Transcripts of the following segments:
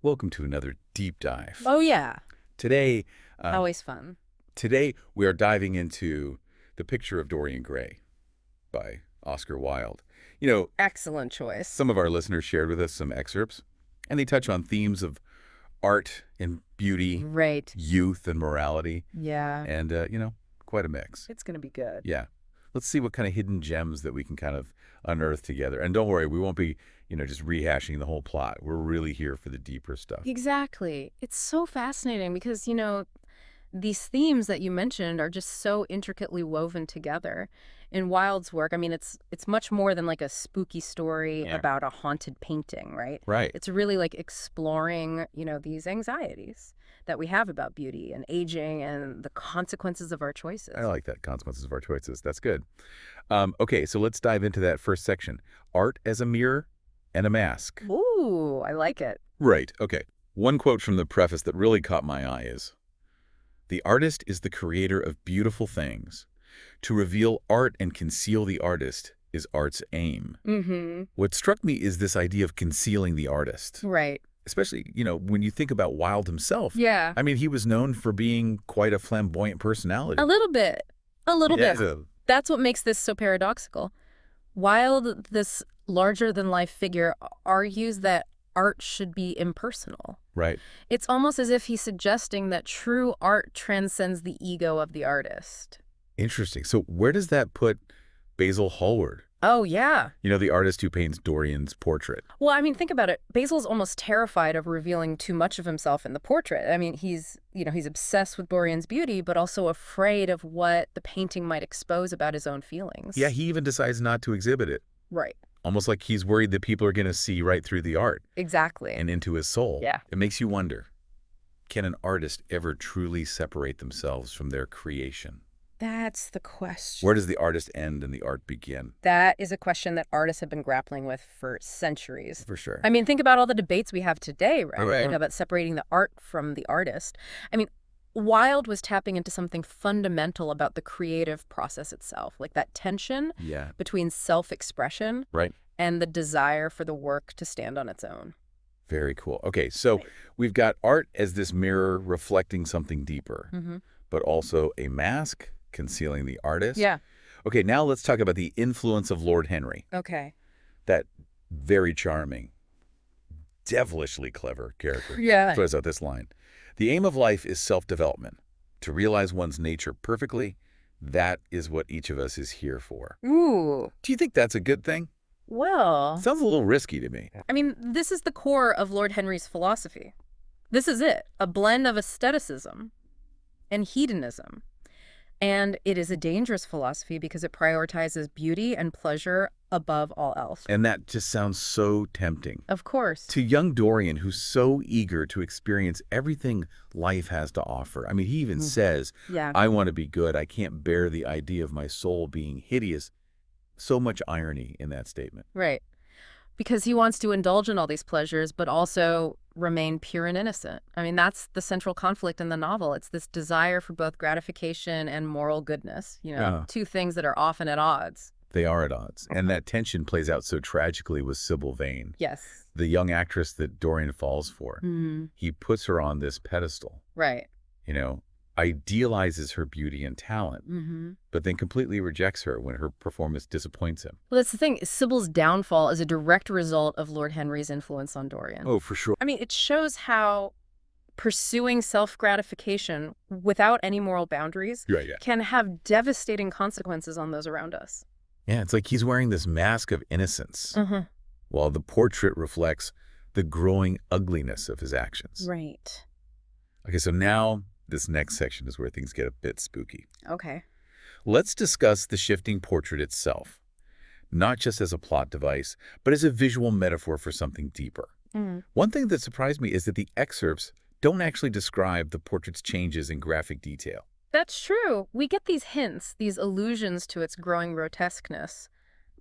Welcome to another deep dive. Oh, yeah. Today, um, Always fun. today we are diving into The Picture of Dorian Gray by Oscar Wilde. You know, Excellent choice. some of our listeners shared with us some excerpts, and they touch on themes of art and beauty, Right. youth and morality, Yeah. and, quite a mix. It's going to be good. Yeah. Let's see what kind of hidden gems that we can kind of unearth together. And don't worry, we won't be, just rehashing the whole plot. We're really here for the deeper stuff. Exactly. It's so fascinating because, these themes that you mentioned are just so intricately woven together. In Wilde's work, I mean, it's much more than like a spooky story Yeah. about a haunted painting, right? Right. It's really like exploring, these anxieties that we have about beauty and aging and the consequences of our choices. I like that, consequences of our choices. That's good. Okay, so let's dive into that first section. Art as a mirror and a mask. Ooh, I like it. Right, okay. One quote from the preface that really caught my eye is, "The artist is the creator of beautiful things. To reveal art and conceal the artist is art's aim." Mm-hmm. What struck me is this idea of concealing the artist. Right. Especially, when you think about Wilde himself. Yeah. I mean, he was known for being quite a flamboyant personality. A little bit. A little bit. Yeah. That's what makes this so paradoxical. Wilde, this larger-than-life figure, argues that art should be impersonal. Right. It's almost as if he's suggesting that true art transcends the ego of the artist. Interesting. So where does that put Basil Hallward? Oh, yeah. The artist who paints Dorian's portrait. Well, I mean, think about it. Basil's almost terrified of revealing too much of himself in the portrait. I mean, he's obsessed with Dorian's beauty, but also afraid of what the painting might expose about his own feelings. Yeah, he even decides not to exhibit it. Right. Almost like he's worried that people are going to see right through the art Exactly. and into his soul. Yeah. It makes you wonder, can an artist ever truly separate themselves from their creation? That's the question. Where does the artist end and the art begin? That is a question that artists have been grappling with for centuries. For sure. I mean, think about all the debates we have today, right? Right. Like about separating the art from the artist. I mean, Wilde was tapping into something fundamental about the creative process itself, like that tension Yeah. between self-expression Right. and the desire for the work to stand on its own. Very cool. Okay, so we've got art as this mirror reflecting something deeper, Mm-hmm. but also a mask concealing the artist. Yeah. Okay, now let's talk about the influence of Lord Henry. Okay. That very charming, devilishly clever character. Yeah. Throws out this line. The aim of life is self-development. To realize one's nature perfectly, that is what each of us is here for. Ooh. Do you think that's a good thing? Well, Sounds a little risky to me. I mean, this is the core of Lord Henry's philosophy. This is it, a blend of aestheticism and hedonism. And it is a dangerous philosophy because it prioritizes beauty and pleasure above all else. And that just sounds so tempting. Of course. To young Dorian, who's so eager to experience everything life has to offer. I mean, he even says, Yeah. I want to be good. I can't bear the idea of my soul being hideous. So much irony in that statement. Right. Because he wants to indulge in all these pleasures, but also remain pure and innocent. I mean, that's the central conflict in the novel. It's this desire for both gratification and moral goodness, Yeah. two things that are often at odds. They are at odds. And that tension plays out so tragically with Sybil Vane, Yes. the young actress that Dorian falls for. Mm-hmm. He puts her on this pedestal, Right. Idealizes her beauty and talent, Mm-hmm. but then completely rejects her when her performance disappoints him. Well, that's the thing. Sybil's downfall is a direct result of Lord Henry's influence on Dorian. Oh, for sure. I mean, it shows how pursuing self-gratification without any moral boundaries Yeah. can have devastating consequences on those around us. Yeah, it's like he's wearing this mask of innocence, while the portrait reflects the growing ugliness of his actions. Right. Okay, so now this next section is where things get a bit spooky. Okay. Let's discuss the shifting portrait itself, not just as a plot device, but as a visual metaphor for something deeper. One thing that surprised me is that the excerpts don't actually describe the portrait's changes in graphic detail. That's true. We get these hints, these allusions to its growing grotesqueness,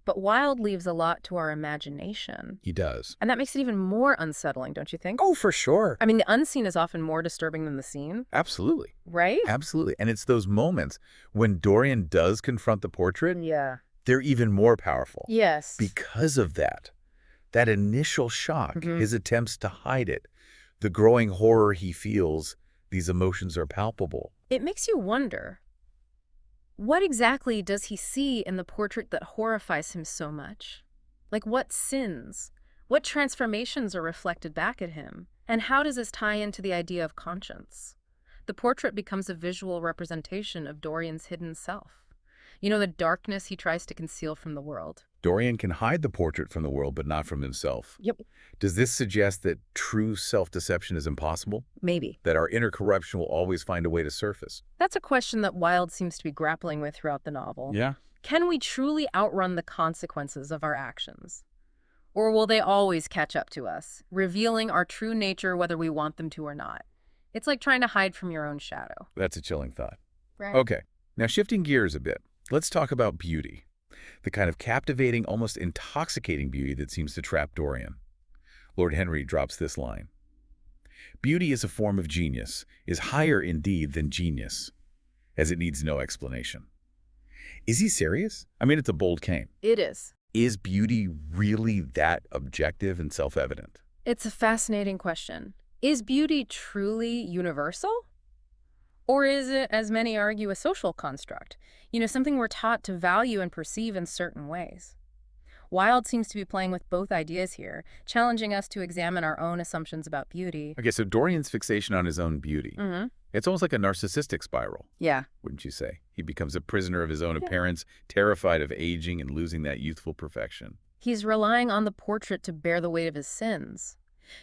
but Wilde leaves a lot to our imagination. He does. And that makes it even more unsettling, don't you think? Oh, for sure. I mean, the unseen is often more disturbing than the seen, Absolutely. right? Absolutely. And it's those moments when Dorian does confront the portrait, Yeah. they're even more powerful. Yes. Because of that initial shock, his attempts to hide it, the growing horror he feels, these emotions are palpable. It makes you wonder, what exactly does he see in the portrait that horrifies him so much? Like, what sins? What transformations are reflected back at him? And how does this tie into the idea of conscience? The portrait becomes a visual representation of Dorian's hidden self. You know, the darkness he tries to conceal from the world. Dorian can hide the portrait from the world, but not from himself. Yep. Does this suggest that true self-deception is impossible? Maybe. That our inner corruption will always find a way to surface? That's a question that Wilde seems to be grappling with throughout the novel. Yeah. Can we truly outrun the consequences of our actions? Or will they always catch up to us, revealing our true nature whether we want them to or not? It's like trying to hide from your own shadow. That's a chilling thought. Right. Okay, now shifting gears a bit, let's talk about beauty. The kind of captivating, almost intoxicating beauty that seems to trap Dorian. Lord Henry drops this line: "Beauty is a form of genius, is higher indeed than genius, as it needs no explanation." Is he serious? I mean, it's a bold claim. It is. Is beauty really that objective and self-evident? It's a fascinating question. Is beauty truly universal? Or is it, as many argue, a social construct? You know, something we're taught to value and perceive in certain ways. Wilde seems to be playing with both ideas here, challenging us to examine our own assumptions about beauty. Okay, so Dorian's fixation on his own beauty. It's almost like a narcissistic spiral, Yeah. wouldn't you say? He becomes a prisoner of his own appearance, terrified of aging and losing that youthful perfection. He's relying on the portrait to bear the weight of his sins,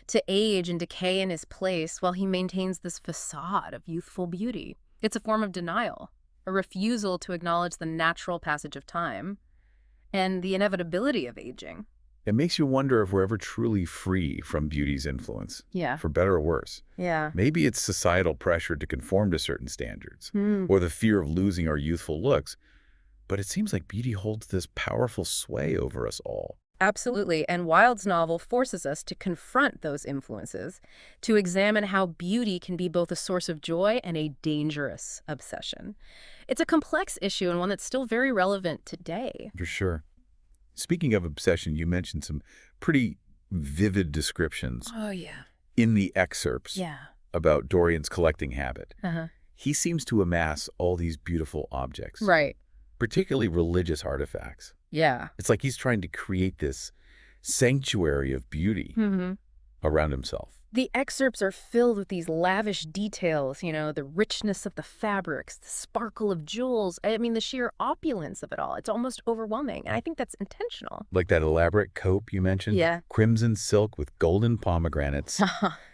to age and decay in his place while he maintains this facade of youthful beauty. It's a form of denial, a refusal to acknowledge the natural passage of time and the inevitability of aging. It makes you wonder if we're ever truly free from beauty's influence, Yeah. for better or worse. Yeah. Maybe it's societal pressure to conform to certain standards, or the fear of losing our youthful looks. But it seems like beauty holds this powerful sway over us all. Absolutely. And Wilde's novel forces us to confront those influences, to examine how beauty can be both a source of joy and a dangerous obsession. It's a complex issue and one that's still very relevant today. For sure. Speaking of obsession, you mentioned some pretty vivid descriptions Oh, yeah. in the excerpts Yeah. about Dorian's collecting habit. Uh-huh. He seems to amass all these beautiful objects, Right. particularly religious artifacts. Yeah. It's like he's trying to create this sanctuary of beauty around himself. The excerpts are filled with these lavish details, you know, the richness of the fabrics, the sparkle of jewels. I mean, the sheer opulence of it all. It's almost overwhelming. And I think that's intentional. Like that elaborate cope you mentioned? Yeah. Crimson silk with golden pomegranates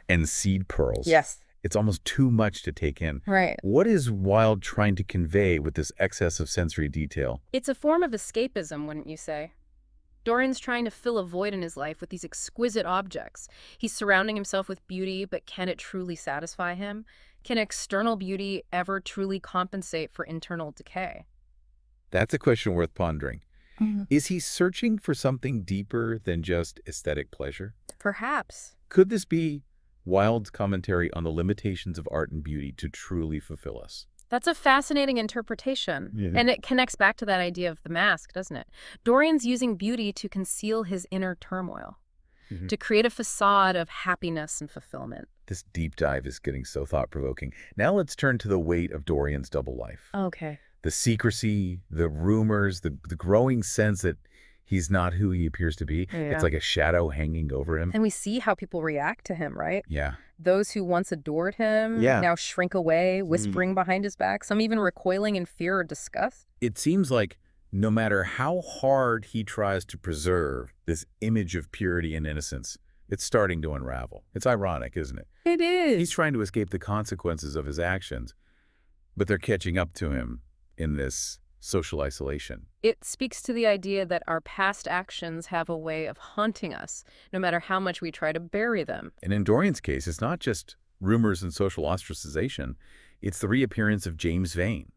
and seed pearls. Yes. It's almost too much to take in. Right. What is Wilde trying to convey with this excess of sensory detail? It's a form of escapism, wouldn't you say? Dorian's trying to fill a void in his life with these exquisite objects. He's surrounding himself with beauty, but can it truly satisfy him? Can external beauty ever truly compensate for internal decay? That's a question worth pondering. Is he searching for something deeper than just aesthetic pleasure? Perhaps. Could this be Wilde's commentary on the limitations of art and beauty to truly fulfill us? That's a fascinating interpretation. Yeah. And it connects back to that idea of the mask, doesn't it? Dorian's using beauty to conceal his inner turmoil, to create a facade of happiness and fulfillment. This deep dive is getting so thought-provoking. Now let's turn to the weight of Dorian's double life. Okay. The secrecy, the rumors, the growing sense that he's not who he appears to be. Yeah. It's like a shadow hanging over him. And we see how people react to him, right? Yeah. Those who once adored him Yeah. now shrink away, whispering behind his back, some even recoiling in fear or disgust. It seems like no matter how hard he tries to preserve this image of purity and innocence, it's starting to unravel. It's ironic, isn't it? It is. He's trying to escape the consequences of his actions, but they're catching up to him in this social isolation. It speaks to the idea that our past actions have a way of haunting us, no matter how much we try to bury them. And in Dorian's case, it's not just rumors and social ostracization. It's the reappearance of James Vane,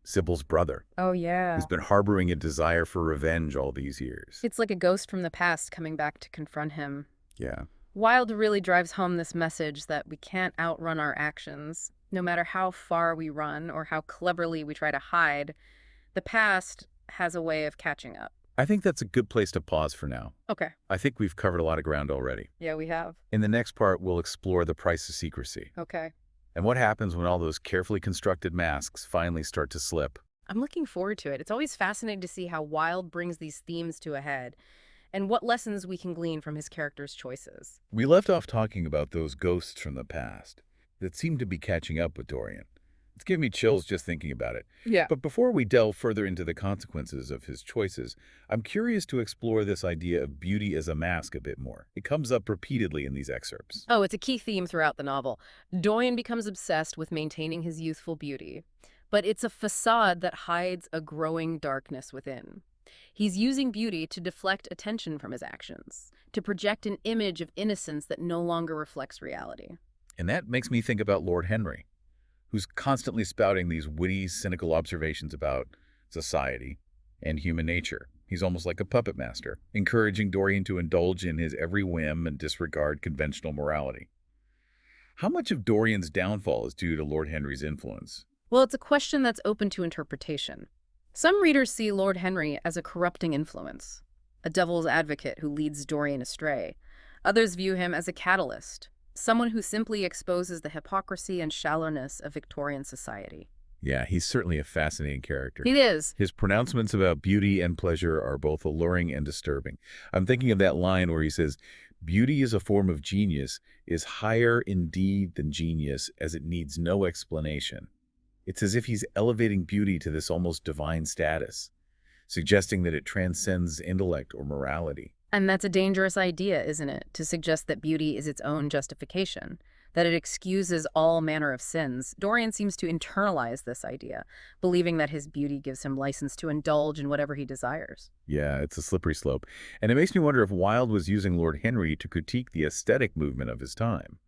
Sybil's brother, Oh, yeah. who's been harboring a desire for revenge all these years. It's like a ghost from the past coming back to confront him. Yeah. Wilde really drives home this message that we can't outrun our actions, no matter how far we run or how cleverly we try to hide. The past has a way of catching up. I think that's a good place to pause for now. Okay. I think we've covered a lot of ground already. Yeah, we have. In the next part, we'll explore the price of secrecy. Okay. And what happens when all those carefully constructed masks finally start to slip. I'm looking forward to it. It's always fascinating to see how Wilde brings these themes to a head and what lessons we can glean from his characters' choices. We left off talking about those ghosts from the past that seem to be catching up with Dorian. It's giving me chills just thinking about it. Yeah. But before we delve further into the consequences of his choices, I'm curious to explore this idea of beauty as a mask a bit more. It comes up repeatedly in these excerpts. Oh, it's a key theme throughout the novel. Dorian becomes obsessed with maintaining his youthful beauty, but it's a facade that hides a growing darkness within. He's using beauty to deflect attention from his actions, to project an image of innocence that no longer reflects reality. And that makes me think about Lord Henry, who's constantly spouting these witty, cynical observations about society and human nature. He's almost like a puppet master, encouraging Dorian to indulge in his every whim and disregard conventional morality. How much of Dorian's downfall is due to Lord Henry's influence? Well, it's a question that's open to interpretation. Some readers see Lord Henry as a corrupting influence, a devil's advocate who leads Dorian astray. Others view him as a catalyst, someone who simply exposes the hypocrisy and shallowness of Victorian society. Yeah, he's certainly a fascinating character. He is. His pronouncements about beauty and pleasure are both alluring and disturbing. I'm thinking of that line where he says, "Beauty is a form of genius, is higher indeed than genius, as it needs no explanation." It's as if he's elevating beauty to this almost divine status, suggesting that it transcends intellect or morality. And that's a dangerous idea, isn't it? To suggest that beauty is its own justification, that it excuses all manner of sins. Dorian seems to internalize this idea, believing that his beauty gives him license to indulge in whatever he desires. Yeah, it's a slippery slope. And it makes me wonder if Wilde was using Lord Henry to critique the aesthetic movement of his time,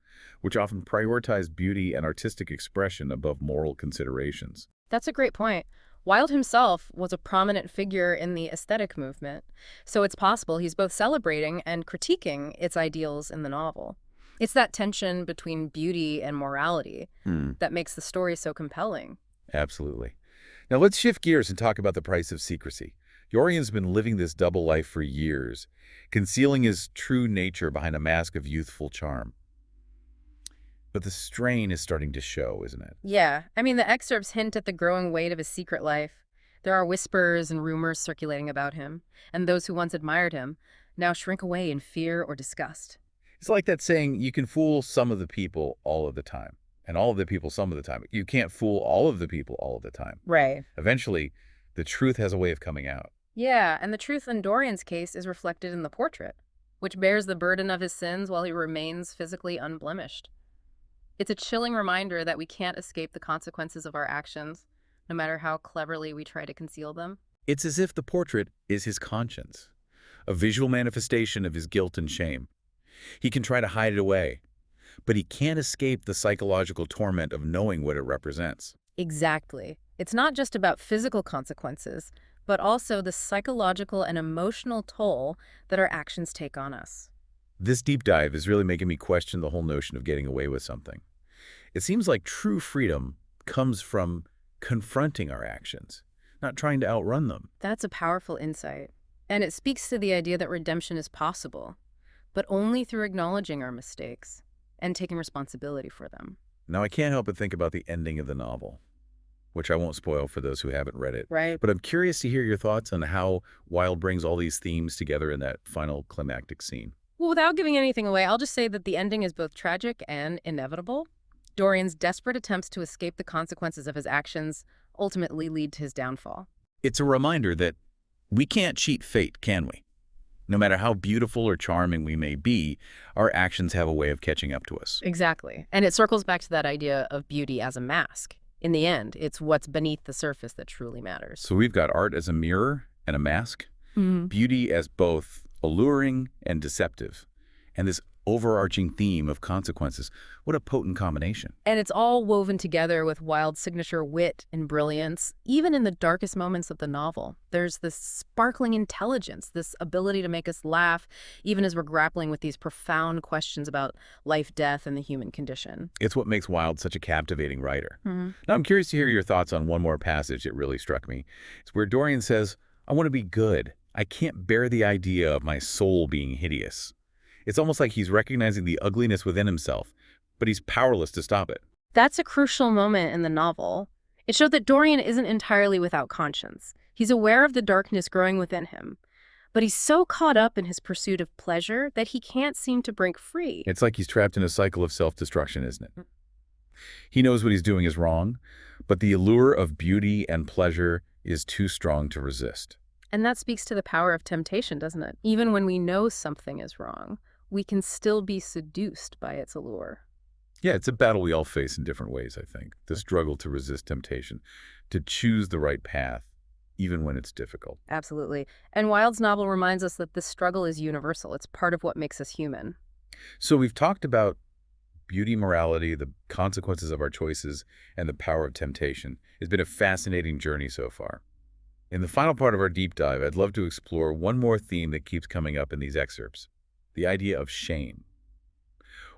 which often prioritized beauty and artistic expression above moral considerations. That's a great point. Wilde himself was a prominent figure in the aesthetic movement, so it's possible he's both celebrating and critiquing its ideals in the novel. It's that tension between beauty and morality that makes the story so compelling. Absolutely. Now let's shift gears and talk about the price of secrecy. Dorian's been living this double life for years, concealing his true nature behind a mask of youthful charm. But the strain is starting to show, isn't it? Yeah, I mean, the excerpts hint at the growing weight of his secret life. There are whispers and rumors circulating about him, and those who once admired him now shrink away in fear or disgust. It's like that saying, you can fool some of the people all of the time, and all of the people some of the time. You can't fool all of the people all of the time. Right. Eventually, the truth has a way of coming out. Yeah, and the truth in Dorian's case is reflected in the portrait, which bears the burden of his sins while he remains physically unblemished. It's a chilling reminder that we can't escape the consequences of our actions, no matter how cleverly we try to conceal them. It's as if the portrait is his conscience, a visual manifestation of his guilt and shame. He can try to hide it away, but he can't escape the psychological torment of knowing what it represents. Exactly. It's not just about physical consequences, but also the psychological and emotional toll that our actions take on us. This deep dive is really making me question the whole notion of getting away with something. It seems like true freedom comes from confronting our actions, not trying to outrun them. That's a powerful insight. And it speaks to the idea that redemption is possible, but only through acknowledging our mistakes and taking responsibility for them. Now, I can't help but think about the ending of the novel, which I won't spoil for those who haven't read it. Right. But I'm curious to hear your thoughts on how Wilde brings all these themes together in that final climactic scene. Well, without giving anything away, I'll just say that the ending is both tragic and inevitable. Dorian's desperate attempts to escape the consequences of his actions ultimately lead to his downfall. It's a reminder that we can't cheat fate, can we? No matter how beautiful or charming we may be, our actions have a way of catching up to us. Exactly. And it circles back to that idea of beauty as a mask. In the end, it's what's beneath the surface that truly matters. So we've got art as a mirror and a mask, beauty as both alluring and deceptive, and this overarching theme of consequences. What a potent combination. And it's all woven together with Wilde's signature wit and brilliance. Even in the darkest moments of the novel, there's this sparkling intelligence, this ability to make us laugh, even as we're grappling with these profound questions about life, death, and the human condition. It's what makes Wilde such a captivating writer. Now, I'm curious to hear your thoughts on one more passage that really struck me. It's where Dorian says, "I want to be good. I can't bear the idea of my soul being hideous. It's almost like he's recognizing the ugliness within himself, but he's powerless to stop it. That's a crucial moment in the novel. It showed that Dorian isn't entirely without conscience. He's aware of the darkness growing within him, but he's so caught up in his pursuit of pleasure that he can't seem to break free. It's like he's trapped in a cycle of self-destruction, isn't it? He knows what he's doing is wrong, but the allure of beauty and pleasure is too strong to resist. And that speaks to the power of temptation, doesn't it? Even when we know something is wrong, we can still be seduced by its allure. Yeah, it's a battle we all face in different ways, I think. The struggle to resist temptation, to choose the right path, even when it's difficult. Absolutely. And Wilde's novel reminds us that this struggle is universal. It's part of what makes us human. So we've talked about beauty, morality, the consequences of our choices, and the power of temptation. It's been a fascinating journey so far. In the final part of our deep dive, I'd love to explore one more theme that keeps coming up in these excerpts, the idea of shame.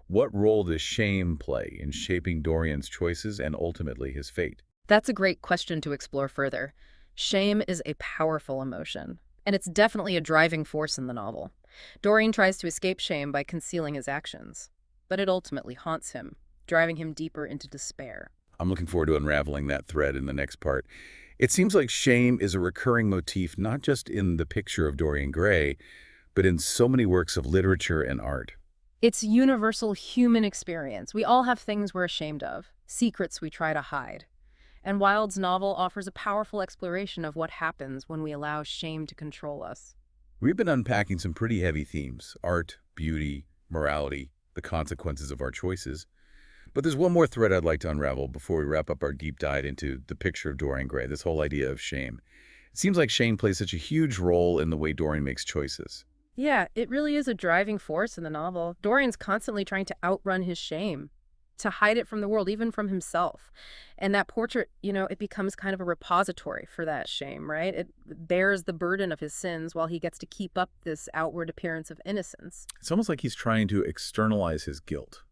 What role does shame play in shaping Dorian's choices and ultimately his fate? That's a great question to explore further. Shame is a powerful emotion, and it's definitely a driving force in the novel. Dorian tries to escape shame by concealing his actions, but it ultimately haunts him, driving him deeper into despair. I'm looking forward to unraveling that thread in the next part. It seems like shame is a recurring motif not just in the picture of Dorian Gray, but in so many works of literature and art. It's universal human experience. We all have things we're ashamed of, secrets we try to hide. And Wilde's novel offers a powerful exploration of what happens when we allow shame to control us. We've been unpacking some pretty heavy themes: art, beauty, morality, the consequences of our choices. But there's one more thread I'd like to unravel before we wrap up our deep dive into the picture of Dorian Gray, this whole idea of shame. It seems like shame plays such a huge role in the way Dorian makes choices. Yeah, it really is a driving force in the novel. Dorian's constantly trying to outrun his shame, to hide it from the world, even from himself. And that portrait, it becomes kind of a repository for that shame, right? It bears the burden of his sins while he gets to keep up this outward appearance of innocence. It's almost like he's trying to externalize his guilt,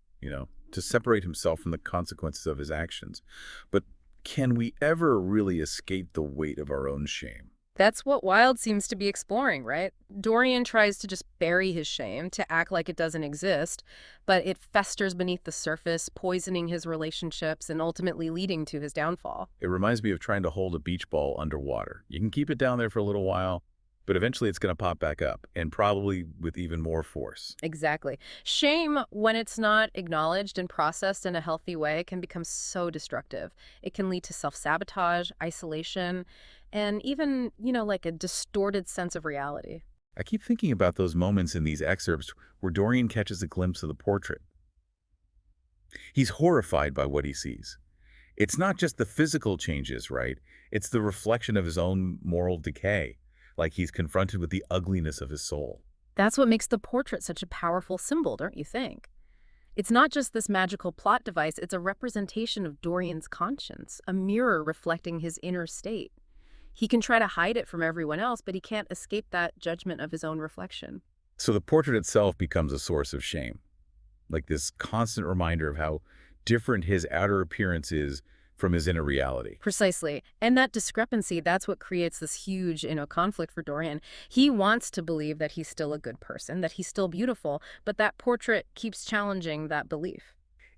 to separate himself from the consequences of his actions. But can we ever really escape the weight of our own shame? That's what Wilde seems to be exploring, right? Dorian tries to just bury his shame, to act like it doesn't exist, but it festers beneath the surface, poisoning his relationships and ultimately leading to his downfall. It reminds me of trying to hold a beach ball underwater. You can keep it down there for a little while, but eventually it's going to pop back up, and probably with even more force. Exactly. Shame, when it's not acknowledged and processed in a healthy way, can become so destructive. It can lead to self-sabotage, isolation, and even, like a distorted sense of reality. I keep thinking about those moments in these excerpts where Dorian catches a glimpse of the portrait. He's horrified by what he sees. It's not just the physical changes, right? It's the reflection of his own moral decay, like he's confronted with the ugliness of his soul. That's what makes the portrait such a powerful symbol, don't you think? It's not just this magical plot device, it's a representation of Dorian's conscience, a mirror reflecting his inner state. He can try to hide it from everyone else, but he can't escape that judgment of his own reflection. So the portrait itself becomes a source of shame, like this constant reminder of how different his outer appearance is from his inner reality. Precisely. And that discrepancy, that's what creates this huge, conflict for Dorian. He wants to believe that he's still a good person, that he's still beautiful, but that portrait keeps challenging that belief.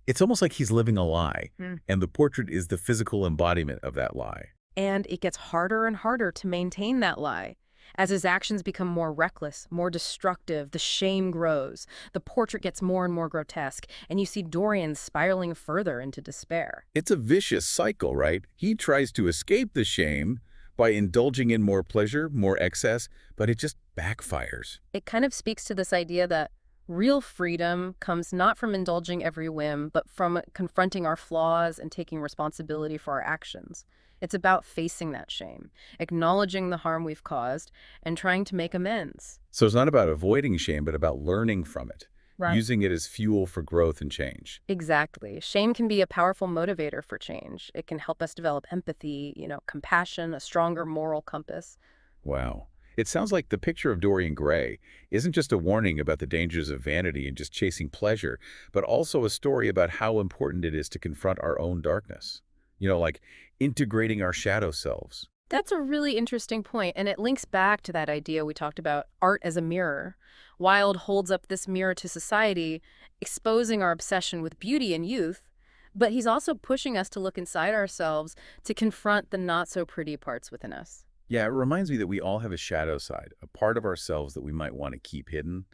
It's almost like he's living a lie, and the portrait is the physical embodiment of that lie. And it gets harder and harder to maintain that lie. As his actions become more reckless, more destructive, the shame grows. The portrait gets more and more grotesque, and you see Dorian spiraling further into despair. It's a vicious cycle, right? He tries to escape the shame by indulging in more pleasure, more excess, but it just backfires. It kind of speaks to this idea that real freedom comes not from indulging every whim, but from confronting our flaws and taking responsibility for our actions. It's about facing that shame, acknowledging the harm we've caused, and trying to make amends. So it's not about avoiding shame, but about learning from it, Right. using it as fuel for growth and change. Exactly. Shame can be a powerful motivator for change. It can help us develop empathy, compassion, a stronger moral compass. Wow. It sounds like the picture of Dorian Gray isn't just a warning about the dangers of vanity and just chasing pleasure, but also a story about how important it is to confront our own darkness. Like integrating our shadow selves. That's a really interesting point, and it links back to that idea we talked about, art as a mirror. Wilde holds up this mirror to society, exposing our obsession with beauty and youth, but he's also pushing us to look inside ourselves to confront the not-so-pretty parts within us. Yeah, it reminds me that we all have a shadow side, a part of ourselves that we might want to keep hidden.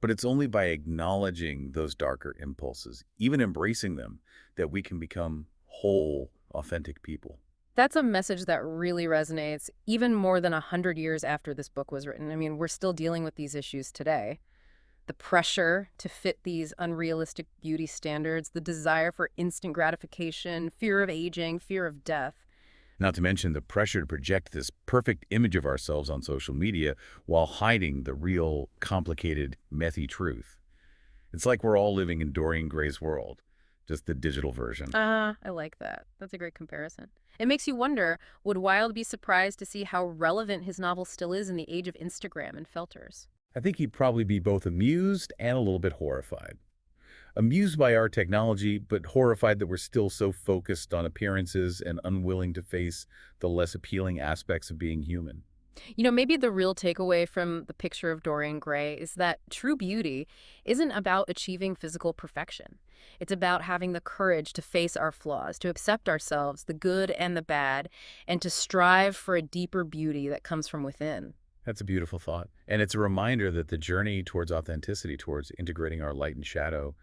But it's only by acknowledging those darker impulses, even embracing them, that we can become whole, authentic people. That's a message that really resonates, even more than 100 years after this book was written. I mean, we're still dealing with these issues today. The pressure to fit these unrealistic beauty standards, the desire for instant gratification, fear of aging, fear of death. Not to mention the pressure to project this perfect image of ourselves on social media while hiding the real, complicated, messy truth. It's like we're all living in Dorian Gray's world, just the digital version. I like that. That's a great comparison. It makes you wonder, would Wilde be surprised to see how relevant his novel still is in the age of Instagram and filters? I think he'd probably be both amused and a little bit horrified. Amused by our technology, but horrified that we're still so focused on appearances and unwilling to face the less appealing aspects of being human. Maybe the real takeaway from the picture of Dorian Gray is that true beauty isn't about achieving physical perfection. It's about having the courage to face our flaws, to accept ourselves, the good and the bad, and to strive for a deeper beauty that comes from within. That's a beautiful thought. And it's a reminder that the journey towards authenticity, towards integrating our light and shadow,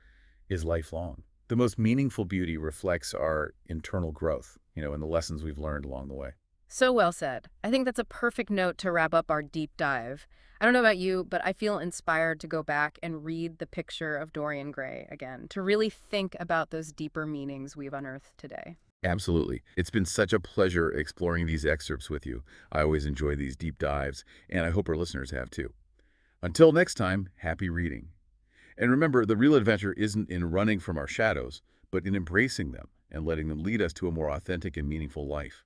is lifelong. The most meaningful beauty reflects our internal growth, and the lessons we've learned along the way. So well said. I think that's a perfect note to wrap up our deep dive. I don't know about you, but I feel inspired to go back and read The Picture of Dorian Gray again, to really think about those deeper meanings we've unearthed today. Absolutely. It's been such a pleasure exploring these excerpts with you. I always enjoy these deep dives, and I hope our listeners have too. Until next time, happy reading. And remember, the real adventure isn't in running from our shadows, but in embracing them and letting them lead us to a more authentic and meaningful life.